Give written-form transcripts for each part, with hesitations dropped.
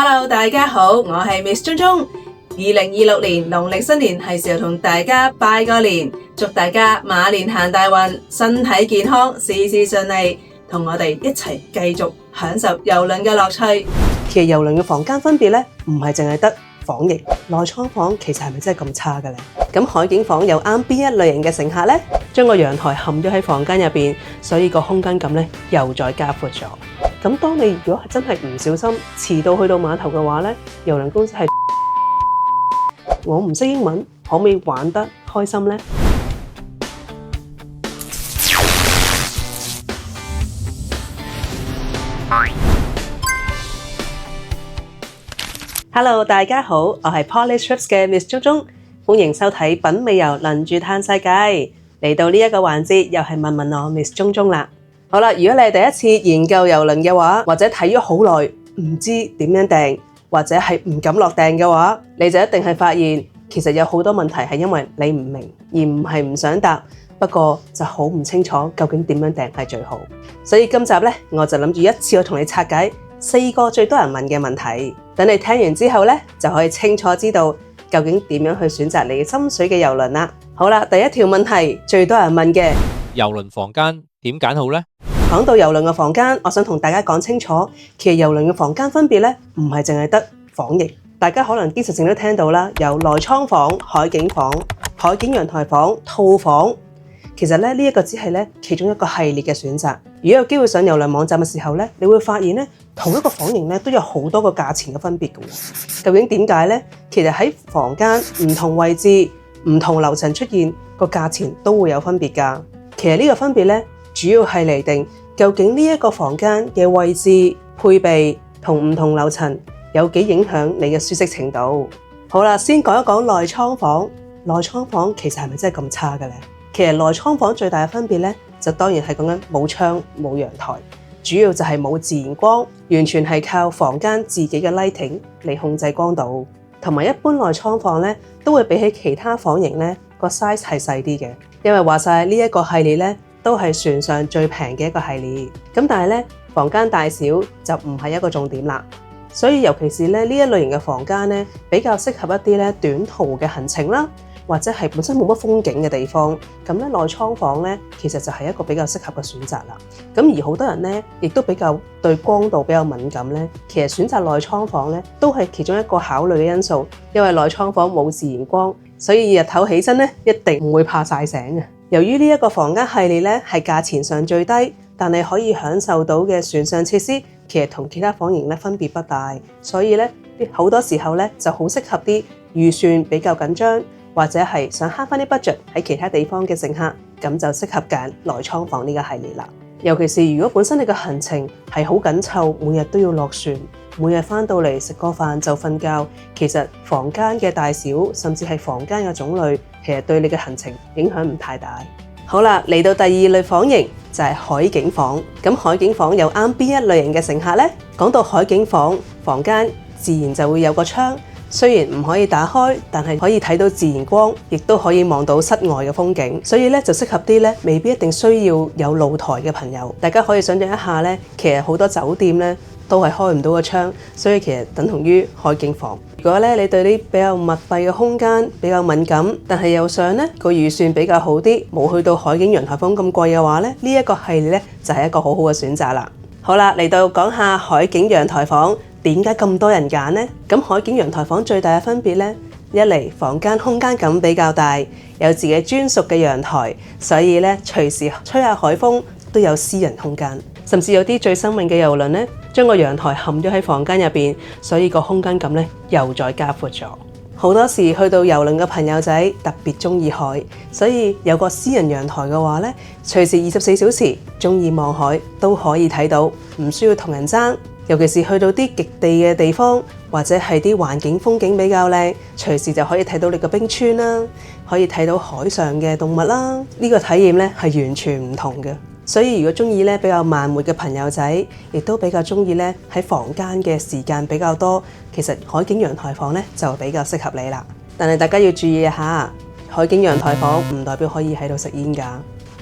Hello， 大家好，我係 Miss 鐘鐘。2026年農曆新年係時候同大家拜個年，祝大家馬年行大運，身體健康，事事順利，同我哋一齊繼續享受郵輪嘅樂趣。其實郵輪嘅房間分別咧，唔係淨係得房型，內艙房其實係咪真係咁差嘅咧？咁海景房又啱邊一類型嘅乘客咧？將個陽台冚咗喺房間入邊，所以個空間感咧又再加闊咗。咁當你如果係真係唔小心遲到去到碼頭嘅話咧，郵輪公司係我唔識英文，可唔可以玩得開心呢？Hello， 大家好，我係 Poly Trips 嘅 Miss 鐘鐘，歡迎收睇品味遊輪住嘆世界。嚟到呢一個環節，又係問問我 Miss 鐘鐘啦。好啦，如果你係第一次研究郵輪嘅話，或者睇咗好耐，唔知點樣訂，或者係唔敢落訂嘅話，你就一定係發現，其實有好多問題係因為你唔明，而唔係唔想答。不過就好唔清楚究竟點樣訂係最好。所以今集呢，我就諗住一次過同你拆解4個最多人問嘅問題。等你聽完之後呢，就可以清楚知道究竟點樣去選擇你心水嘅郵輪啦。好啦，第一條問題最多人問嘅，郵輪房間點揀好呢？講到郵輪嘅房間，我想同大家講清楚，其實郵輪嘅房間分別咧，唔係淨係得房型。大家可能經常性都聽到啦，有內艙房、海景房、海景陽台房、套房。其實咧，呢一個只係咧其中一個系列嘅選擇。如果有機會上郵輪網站嘅時候咧，你會發現咧，同一個房型咧都有好多個價錢嘅分別嘅。究竟點解咧？其實喺房間唔同位置、唔同樓層出現個價錢都會有分別㗎。其實呢個分別咧，主要係嚟定究竟呢一個房間嘅位置配備同唔同樓層有幾影響你嘅舒適程度。好啦，先講一講內艙房。內艙房其實係咪真係咁差嘅咧？其實內艙房最大嘅分別咧，就當然係講緊冇窗冇陽台，主要就係冇自然光，完全係靠房間自己嘅 lighting 嚟控制光度。同埋一般內艙房咧，都會比起其他房型咧個 size 係細啲嘅，因為話晒呢一個系列咧，都係船上最平嘅一個系列，咁但係咧房間大小就唔係一個重點啦，所以尤其是咧呢一類型嘅房間咧，比較適合一啲咧短途嘅行程啦，或者係本身冇乜風景嘅地方，咁咧內艙房咧其實就係一個比較適合嘅選擇啦。咁而好多人咧亦都比較對光度比較敏感咧，其實選擇內艙房咧都係其中一個考慮嘅因素，因為內艙房冇自然光，所以日頭起身咧一定唔會怕曬醒嘅。由於呢一個房間系列咧係價錢上最低，但係可以享受到嘅船上設施，其實同其他房型咧分別不大，所以咧好多時候咧就好適合啲預算比較緊張，或者係想慳翻啲 budget 喺其他地方嘅乘客，咁就適合揀內艙房呢個系列啦。尤其是如果本身你嘅行程係好緊湊，每日都要落船，每日翻到嚟食個飯就瞓覺，其實房間嘅大小，甚至係房間嘅種類，其實對你嘅行程影響唔太大。好啦，嚟到第二類房型就係海景房。咁海景房又啱邊一類型嘅乘客呢？講到海景房，房間自然就會有個窗，雖然唔可以打開，但係可以睇到自然光，亦都可以望到室外嘅風景，所以咧就適合啲咧未必一定需要有露台嘅朋友。大家可以想象一下咧，其實好多酒店咧都係開唔到個窗，所以其實等同於海景房。如果咧你對啲比較密閉嘅空間比較敏感，但係又想咧個預算比較好啲，冇去到海景陽台房咁貴嘅話咧，呢一個系列咧就係一個好好嘅選擇啦。好啦，嚟到講下海景陽台房。點解咁多人揀呢？咁海景陽台房最大嘅分別呢，一嚟房間空間感比較大，有自己專屬嘅陽台，所以咧隨時吹下海風都有私人空間。甚至有啲最新穎嘅郵輪咧，將個陽台冚咗喺房間入邊，所以個空間感咧又再加闊咗。好多時去到郵輪嘅朋友仔特別中意海，所以有個私人陽台嘅話咧，隨時24小時中意望海都可以睇到，唔需要同人爭。尤其是去到啲極地嘅地方，或者係啲環境風景比較靚，隨時就可以睇到你個冰川啦，可以睇到海上嘅動物啦。呢個體驗咧係完全唔同嘅。所以如果中意咧比較慢活嘅朋友仔，亦都比較中意咧喺房間嘅時間比較多，其實海景陽台房咧就比較適合你啦。但係大家要注意一下，海景陽台房唔代表可以喺度食煙㗎。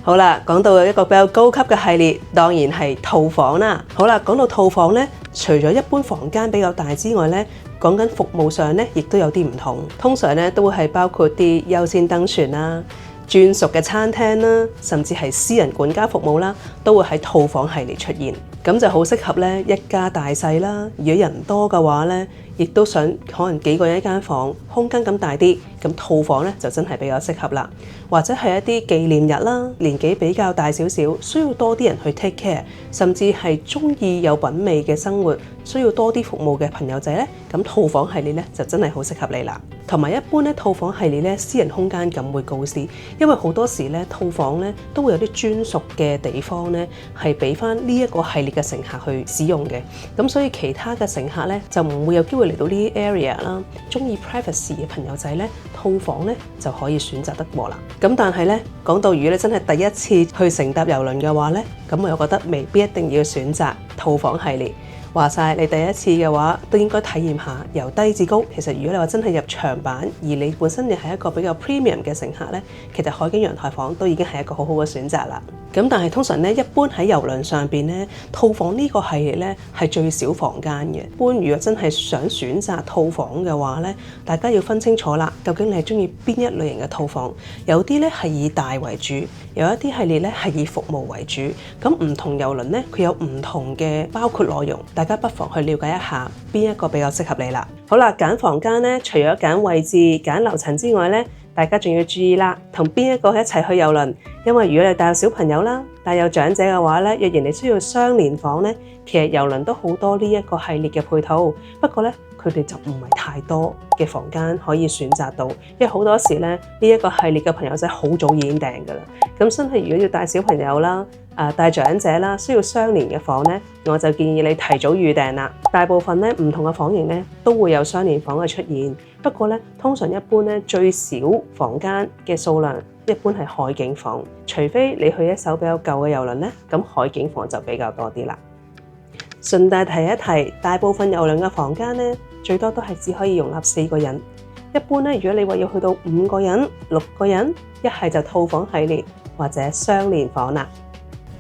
好啦，講到一個比較高級嘅系列，當然係套房啦。好啦，講到套房咧，除咗一般房間比較大之外咧，講緊服務上咧，亦都有啲唔同。通常咧都會係包括啲優先燈船啦、專屬嘅餐廳啦，甚至係私人管家服務啦，都會喺套房系列出現。咁就好適合咧一家大細啦。如果人多嘅話咧，亦都想可能幾個人一間房，空間咁大啲，咁套房咧就真係比較適合啦。或者係一啲紀念日啦，年紀比較大少少，需要多啲人去 take care，甚至係鍾意有品味嘅生活，需要多啲服務嘅朋友仔咧，咁套房系列咧就真係好適合你啦。同埋一般咧套房系列咧私人空間感會高啲，因為好多時咧套房咧都會有啲專屬嘅地方咧係俾翻呢一個系列嘅乘客去使用嘅，咁所以其他嘅乘客咧就唔會有機會嚟到呢啲 area 啦。鍾意 privacy 嘅朋友仔咧，套房咧就可以選擇得過啦。咁但係咧講到如果你真係第一次去乘搭郵輪嘅話咧，咁我又覺得未必一定要選擇套房系列。話晒你第一次嘅話，都應該體驗下由低至高。其實如果你話真係入長版，而你本身又係一個比較 premium 嘅乘客咧，其實海景陽台房都已經係一個好好嘅選擇啦。咁但係通常咧，一般喺郵輪上邊咧，套房呢個系列咧係最少房間嘅。一般如果真係想選擇套房嘅話咧，大家要分清楚啦，究竟你係中意邊一類型嘅套房？有啲咧係以大為主，有一啲系列咧係以服務為主。咁唔同郵輪咧，佢有唔同嘅包括內容，大家不妨去了解一下邊一個比較適合你啦。好啦，揀房間咧，除咗揀位置、揀樓層之外咧，大家仲要注意啦，同邊一個一齊去郵輪？因為如果你帶有小朋友啦，帶有長者嘅話咧，若然你需要雙連房咧，其實郵輪都好多呢一個系列嘅配套。不過咧，佢哋就唔係太多嘅房間可以選擇到，因為好多時咧呢一個系列嘅朋友仔好早已經訂㗎啦。咁真係如果要帶小朋友啦、帶長者啦，需要雙連嘅房咧，我就建議你提早預訂啦。大部分咧唔同嘅房型咧都會有雙連房嘅出現，不過咧通常一般咧最少房間嘅數量一般係海景房，除非你去一艘比較舊嘅郵輪咧，咁海景房就比較多啲啦。順帶提一提，大部分郵輪嘅房間咧最多都係只可以容納4個人。一般咧，如果你話要去到5個人、6個人，一係就套房系列或者雙連房啦。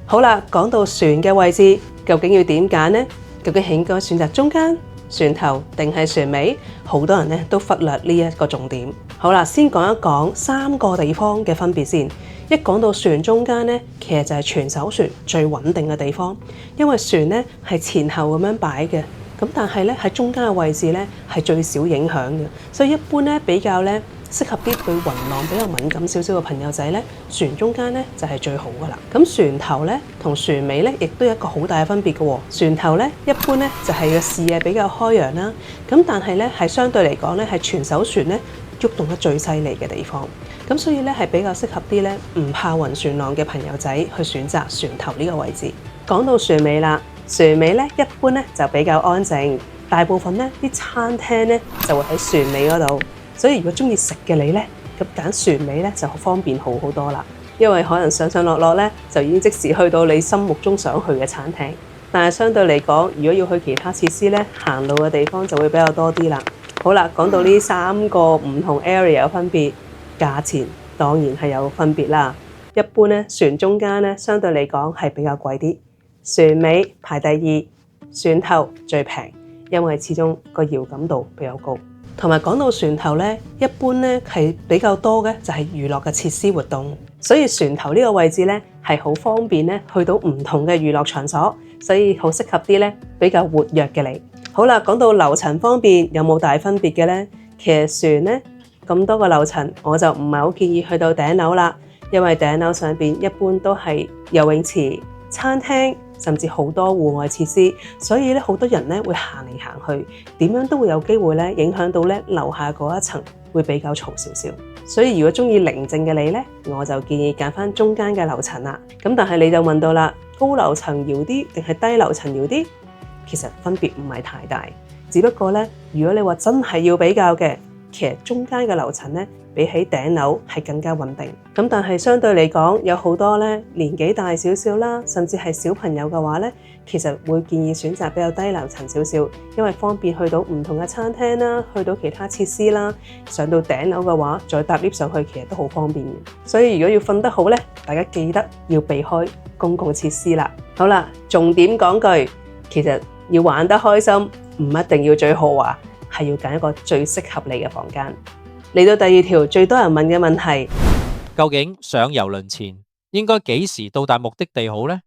好啦，講到船嘅位置，究竟要點揀呢？究竟係應該選擇中間、船頭定係船尾？好多人咧都忽略呢一個重點。好啦，先講一講3個地方嘅分別先。一講到船中間咧，其實就係全艘船最穩定嘅地方，因為船咧係前後咁樣擺嘅。咁但係咧喺中間嘅位置咧係最少影響嘅，所以一般咧比較咧適合啲對雲浪比較敏感少少嘅朋友仔咧，船中間咧就係最好噶啦。咁船頭咧同船尾咧亦都有一個好大嘅分別嘅喎。船頭咧一般咧就係個視野比較開揚啦，咁但係咧係相對嚟講咧係全艘船咧喐動得最犀利嘅地方。咁所以咧係比較適合啲咧唔怕暈船浪嘅朋友仔去選擇船頭呢個位置。講到船尾啦。船尾咧一般咧就比較安靜，大部分咧啲餐廳咧就會喺船尾嗰度，所以如果中意食嘅你咧，咁揀船尾咧就方便好多啦，因為可能上上落落咧就已經即時去到你心目中想去嘅餐廳。但係相對嚟講，如果要去其他設施咧，行路嘅地方就會比較多啲啦。好啦，講到呢3個唔同 area 嘅分別，價錢當然係有分別啦。一般咧船中間咧相對嚟講係比較貴啲。船尾排第2，船頭最平，因為始終個遙感度比較高。同埋講到船頭咧，一般咧係比較多嘅就係娛樂嘅設施活動，所以船頭呢個位置咧係好方便咧去到唔同嘅娛樂場所，所以好適合啲咧比較活躍嘅你。好啦，講到樓層方面有冇大分別嘅咧？其實船咧咁多個樓層，我就唔係好建議去到頂樓啦，因為頂樓上邊一般都係游泳池、餐廳，甚至好多戶外設施，所以咧好多人咧會行嚟行去，點樣都會有機會咧影響到咧樓下嗰一層會比較嘈少少。所以如果中意寧靜嘅你咧，我就建議揀翻中間嘅樓層啦。咁但係你就問到啦，高樓層搖啲定係低樓層搖啲？其實分別唔係太大，只不過咧，如果你話真係要比較嘅，其實中間嘅樓層咧，比起頂樓係更加穩定。咁但係相對嚟講，有好多咧年紀大少少啦，甚至係小朋友嘅話咧，其實會建議選擇比較低樓層少少，因為方便去到唔同嘅餐廳啦，去到其他設施啦。上到頂樓嘅話，再搭 lift 上去，其實都好方便嘅。所以如果要瞓得好咧，大家記得要避開公共設施啦。好啦，重點講句，其實要玩得開心，唔一定要最豪華，係要揀一個最適合你嘅房間。嚟到第二條最多人問嘅問題，究竟上郵輪前應該幾時到達目的地好呢？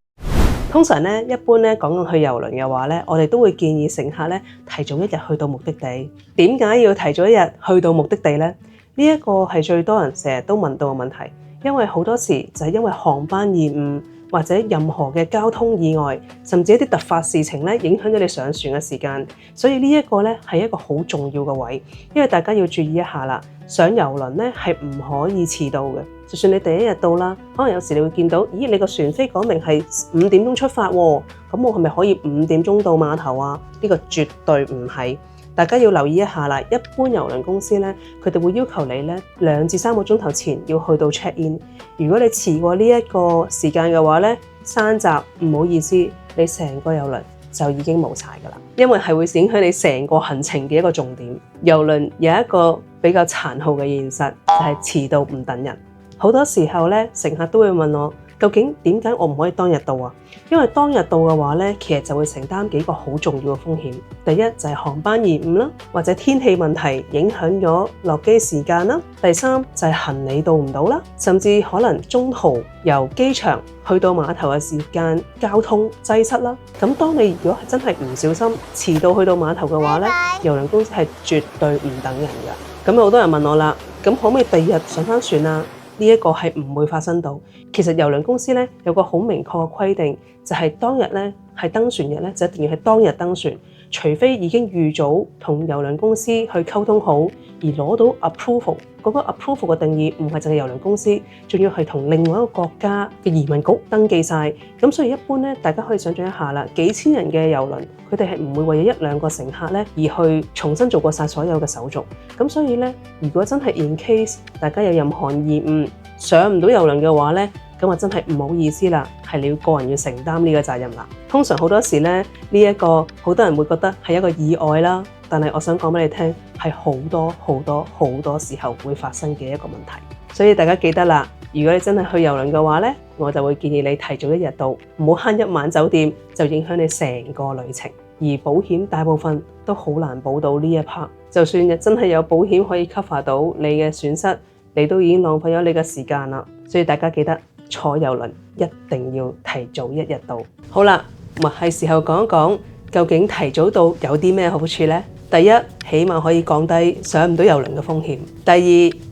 通常咧，一般咧講緊去郵輪嘅話咧，我哋都會建議乘客咧提早一日去到目的地。點解要提早一日去到目的地呢？呢一個係最多人成日都問到嘅問題，因為好多時就係因為航班延誤或者任何嘅交通意外，甚至一啲突發事情咧影響咗你上船嘅時間，所以呢一個咧係一個好重要嘅位，因為大家要注意一下啦。上郵輪咧係唔可以遲到嘅，就算你第一日到啦，可能有時你會見到，咦，你個船飛講明係5點鐘出發喎，咁我係咪可以5點鐘到碼頭啊？呢個絕對唔係，大家要留意一下啦。一般郵輪公司咧，佢哋會要求你咧2至3個鐘頭前要去到 check in。如果你遲過呢一個時間嘅話咧，閂閘，唔好意思，你成個郵輪就已經冇晒㗎啦，因為係會影響你成個行程嘅一個重點。郵輪有一個比較殘酷嘅現實，就係遲到唔等人。好多時候咧，乘客都會問我，究竟點解我唔可以當日到啊？因為當日到嘅話咧，其實就會承擔幾個好重要嘅風險。第一就係航班延誤啦，或者天氣問題影響咗落機時間啦。第三就係行李到唔到啦，甚至可能中途由機場去到碼頭嘅時間交通擠塞啦。咁當你如果真係唔小心遲到去到碼頭嘅話咧，郵輪公司係絕對唔等人㗎。咁好多人問我啦，咁可唔可以第二日上返船啊？呢一個係唔會發生到。其實郵輪公司咧有個好明確嘅規定，就係當日咧係登船日咧就一定要係當日登船，除非已經預早同郵輪公司去溝通好而攞到 approval。嗰個 approval 嘅定義唔係淨係郵輪公司，仲要係同另外一個國家嘅移民局登記晒。咁所以一般咧，大家可以想象一下啦，幾千人嘅郵輪，佢哋係唔會為咗1-2個乘客咧而去重新做過晒所有嘅手續。咁所以咧，如果真係 in case 大家有任何延誤上唔到郵輪嘅話咧，咁啊真係唔好意思啦，係你要個人要承擔呢個責任啦。通常好多時咧，呢一個好多人會覺得係一個意外啦，但係我想講俾你聽，係好多時候會發生嘅一個問題。所以大家記得啦，如果你真係去郵輪嘅話咧，我就會建議你提早1日到，唔好慳1晚酒店就影響你成個旅程。而保險大部分都好難保到呢一 part，就算真係有保險可以 cover 到你嘅損失，你都已經浪費咗你嘅時間啦。所以大家記得坐郵輪一定要提早1日到。好啦，係時候講一講究竟提早到有啲咩好處呢？第一，起碼可以降低上唔到郵輪嘅風險；第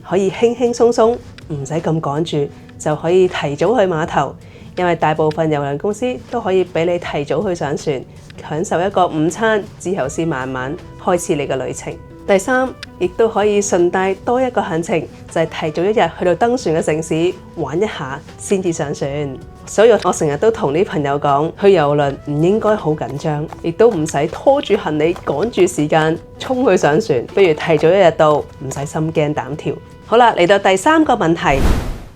二，可以輕輕鬆鬆，唔使咁趕住，就可以提早去碼頭，因為大部分郵輪公司都可以俾你提早去上船，享受一個午餐之後先慢慢開始你嘅旅程。第三，亦都可以順帶多一個行程，就係提早1日去到登船嘅城市玩一下先至上船。所以我成日都同啲朋友講，去郵輪唔應該好緊張，亦都唔使拖住行李趕住時間衝去上船，不如提早1日到，唔使心驚膽跳。好啦，嚟到第3個問題，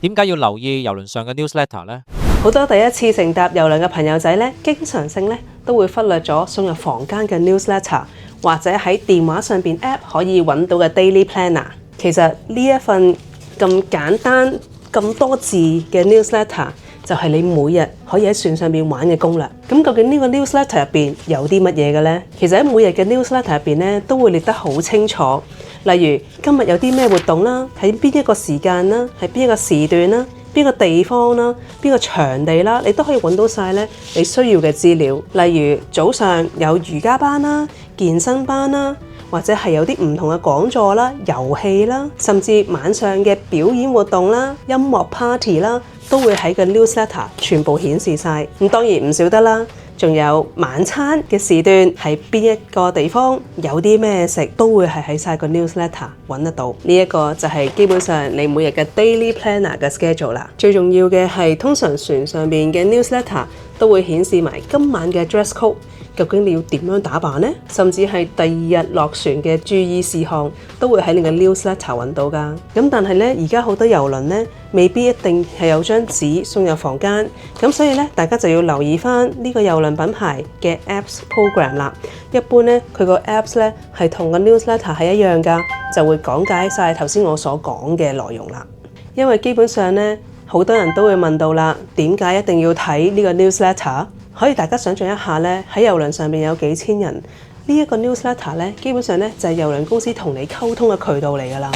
點解要留意郵輪上嘅 newsletter 呢？好多第一次乘搭郵輪嘅朋友仔咧，經常性咧都會忽略咗送入房間嘅 newsletter，或者喺電話上邊 app 可以揾到嘅 daily planner。其實呢一份咁簡單咁多字嘅 newsletter，就係你每日可以喺船上邊玩嘅攻略。咁究竟呢個 newsletter 入邊有啲乜嘢嘅呢？其實喺每日嘅 newsletter 入邊咧，都會列得好清楚。例如今日有啲咩活動啦，喺邊一個時間啦，喺邊一個時段啦，邊個地方啦，邊個場地啦，你都可以揾到晒咧你需要嘅資料。例如早上有瑜伽班啦、健身班啦，或者係有啲唔同嘅講座啦、遊戲啦，甚至晚上嘅表演活動啦、音樂 party 啦，都會喺個 newsletter 全部顯示晒。咁當然唔少得啦，仲有晚餐嘅時段喺邊一個地方有啲咩食，都會係喺晒個 newsletter 揾得到。呢一個就係基本上你每日嘅 daily planner 嘅 schedule 啦。最重要嘅係通常船上邊嘅 newsletter 都會顯示埋今晚嘅 dress code。究竟你要點樣打扮呢？甚至係第2日落船嘅注意事項都會喺你嘅 newsletter 揾到㗎。咁但係咧，而家好多郵輪咧，未必一定係有張紙送入房間。咁所以咧，大家就要留意返呢個郵輪品牌嘅 apps program 啦。一般咧，佢個 apps 咧係同個 newsletter 係一樣㗎，就會講解晒頭先我所講嘅內容啦。因為基本上咧，好多人都會問到啦，點解一定要睇呢個 newsletter？可以大家想象一下咧，喺郵輪上面有幾千人，呢一個 newsletter 咧，基本上咧就係郵輪公司同你溝通嘅渠道嚟㗎啦。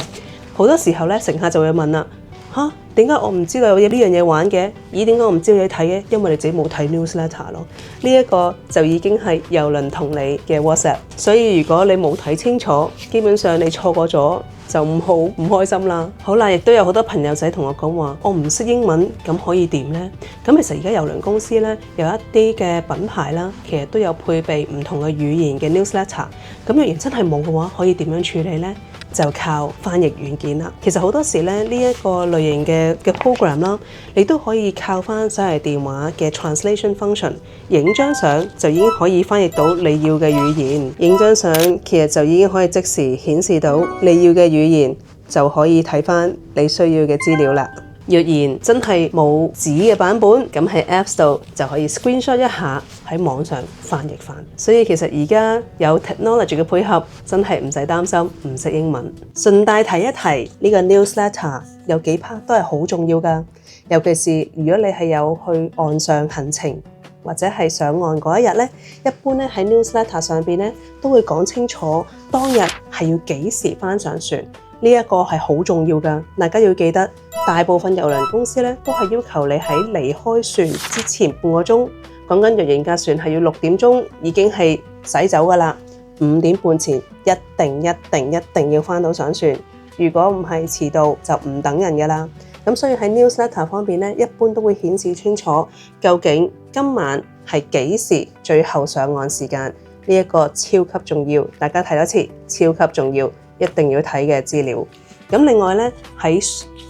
好多時候咧，乘客就會問啦：嚇，點解我唔知道有呢樣嘢玩嘅？咦，點解我唔知道你睇嘅？因為你自己冇睇 newsletter 咯。呢一個就已經係郵輪同你嘅 WhatsApp。所以如果你冇睇清楚，基本上你錯過咗就唔開心啦。好啦，亦都有好多朋友仔同我講話，我唔識英文，咁可以點呢？咁其實而家郵輪公司咧有一啲嘅品牌啦，其實都有配備唔同嘅語言嘅 newsletter。咁若然真係冇嘅話，可以點樣處理呢？就靠翻譯軟件啦。其實好多時咧，呢一個類型嘅 program 啦，你都可以靠翻手提電話嘅 translation function， 影張相就已經可以翻譯到你要嘅語言。影張相其實就已經可以即時顯示到你要嘅語言，就可以睇翻你需要嘅資料啦。若然真係冇紙嘅版本，咁喺 Apps 度就可以 screenshot 一下喺網上翻譯翻。所以其實而家有 technology 嘅配合，真係唔使擔心唔識英文。順帶提一提，呢個 newsletter 有幾 part 都係好重要㗎。尤其是如果你係有去岸上行程或者係上岸嗰一日咧，一般咧喺 newsletter 上邊咧都會講清楚當日係要幾時翻上船。呢一個係好重要㗎，大家要記得。大部分郵輪公司咧都係要求你喺離開船之前半個鐘，講緊若然架船係要6點鐘已經係駛走㗎啦，5點半前一定要翻到上船。如果唔係遲到就唔等人㗎啦。咁所以喺 newsletter 方面咧，一般都會顯示清楚究竟今晚係幾時最後上岸時間。呢一個超級重要，大家睇多次，超級重要。一定要睇嘅資料。咁另外咧喺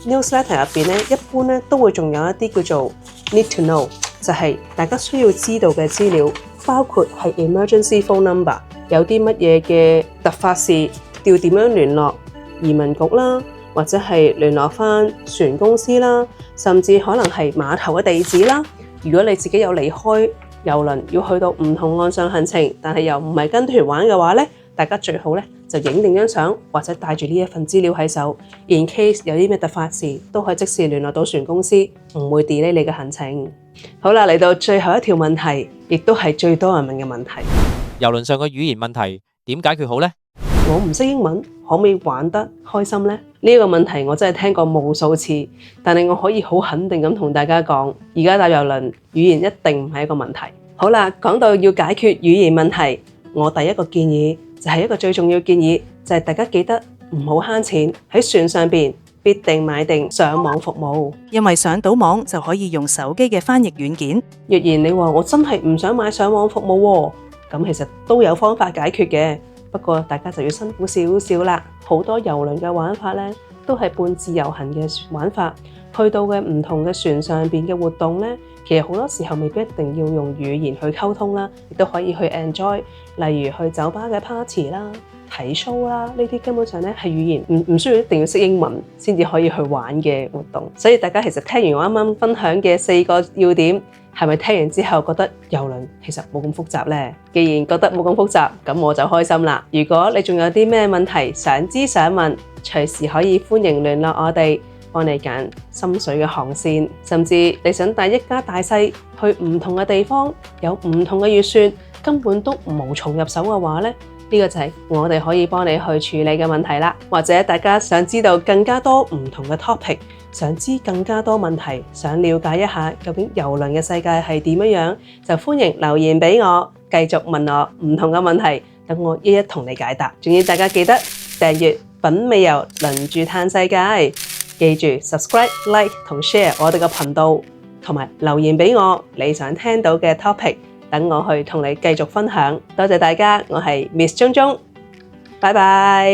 newsletter 入邊咧，一般咧都會仲有一啲叫做 need to know， 就係大家需要知道嘅資料，包括係 emergency phone number， 有啲乜嘢嘅突發事要點樣聯絡移民局啦，或者係聯絡翻船公司啦，甚至可能係碼頭嘅地址啦。如果你自己有離開郵輪要去到唔同岸上行程，但係又唔係跟團玩嘅話咧，大家最好咧就影定張相，或者帶住呢一份資料喺手 ，in case 有啲咩突發事，都可以即時聯絡到船公司，唔會 delay 你嘅行程。好啦，嚟到最後一條問題，亦都係最多人問嘅問題。郵輪上嘅語言問題點解決好呢？我唔識英文，可唔可以玩得開心呢？呢個問題我真係聽過無數次，但係我可以好肯定咁同大家講，而家搭郵輪語言一定唔係一個問題。好啦，講到要解決語言問題，我第一個建議就係一個最重要建議，就係大家記得唔好慳錢，喺船上邊必定買定上網服務，因為上到網就可以用手機嘅翻譯軟件。若然你話我真係唔想買上網服務喎，咁其實都有方法解決嘅，不過大家就要辛苦少少啦。好多郵輪嘅玩法咧，都係半自由行嘅玩法，去到嘅唔同嘅船上邊嘅活動咧，其實好多時候未必一定要用語言去溝通啦，亦都可以去 enjoy，例如去酒吧嘅 party 啦、睇 show 啦，呢啲根本上咧係語言唔需要一定要識英文先至可以去玩嘅活動。所以大家其實聽完我啱啱分享嘅4個要點，係咪聽完之後覺得郵輪其實冇咁複雜呢？既然覺得冇咁複雜，咁我就開心啦。如果你仲有啲咩問題想知想問，隨時可以歡迎聯絡我哋，幫你揀心水嘅航線，甚至你想帶一家大細去唔同嘅地方，有唔同嘅預算，根本都無從入手嘅話呢，呢個就係我哋可以幫你去處理嘅問題啦。或者大家想知道更加多唔同嘅 topic， 想知更加多問題，想了解一下究竟郵輪嘅世界係點樣，就歡迎留言俾我，繼續問我唔同嘅問題，等我一一同你解答。仲要大家記得訂閱品味遊輪住嘆世界，記住 subscribe、like 同 share 我哋嘅頻道，同埋留言俾我你想聽到嘅 topic， 等我去同你繼續分享。多謝大家，我係 Miss 鐘鐘，拜拜。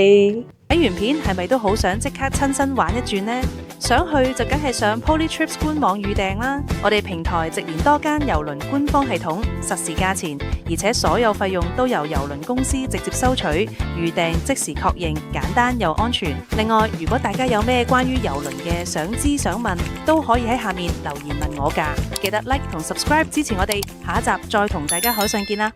睇完片係咪都好想即刻親身玩一轉呢？想去就梗係上 Polytrips 官網預訂啦。我哋平台直連多間郵輪官方系統，實時價錢，而且所有費用都由郵輪公司直接收取，預訂即時確認，簡單又安全。另外，如果大家有咩關於郵輪嘅想知想問，都可以喺下面留言問我㗎。記得 like 同 subscribe 支持我哋，下一集再同大家海上見啦！